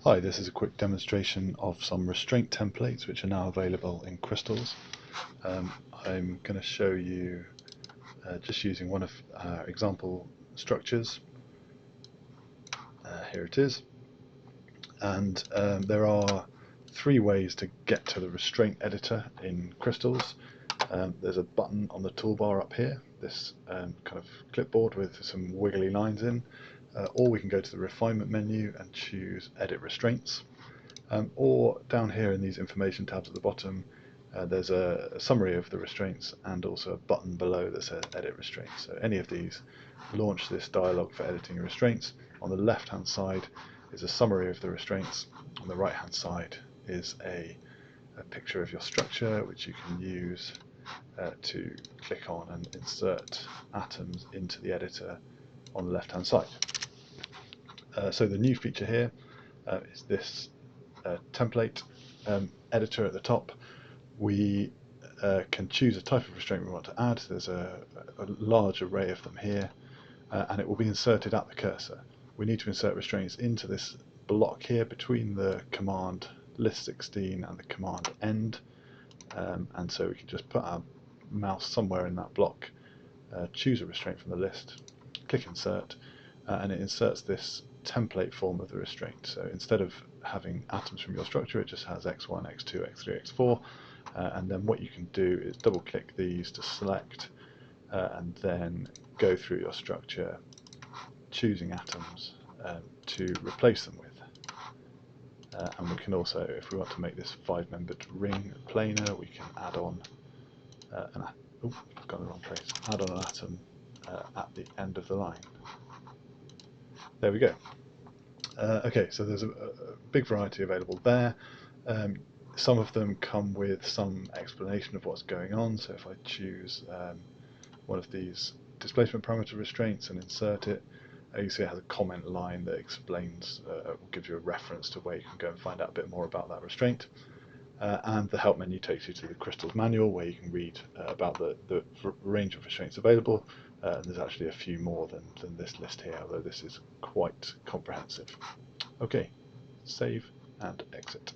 Hi, this is a quick demonstration of some restraint templates which are now available in crystals. I'm going to show you just using one of our example structures. Here it is. And there are three ways to get to the restraint editor in crystals. There's a button on the toolbar up here, this kind of clipboard with some wiggly lines in, or we can go to the refinement menu and choose edit restraints. Or down here in these information tabs at the bottom, there's a summary of the restraints and also a button below that says edit restraints. So any of these launch this dialog for editing your restraints. On the left hand side is a summary of the restraints. On the right hand side is a picture of your structure which you can use to click on and insert atoms into the editor on the left hand side. So the new feature here is this template editor at the top. We can choose a type of restraint we want to add. There's a large array of them here, and it will be inserted at the cursor. We need to insert restraints into this block here between the command list 16 and the command end, and so we can just put our mouse somewhere in that block, choose a restraint from the list, click insert, and it inserts this template form of the restraint. So instead of having atoms from your structure, it just has x1, x2, x3, x4, and then what you can do is double click these to select, and then go through your structure, choosing atoms to replace them with. And we can also, if we want to make this 5-membered ring planar, we can add on I've gone the wrong place. Add on an atom at the end of the line. There we go. Okay, so there's a big variety available there. Some of them come with some explanation of what's going on. So if I choose one of these displacement parameter restraints and insert it, you see it has a comment line that explains, gives you a reference to where you can go and find out a bit more about that restraint. And the help menu takes you to the crystals manual, where you can read about the range of restraints available. And there's actually a few more than this list here, although this is quite comprehensive. Okay, save and exit.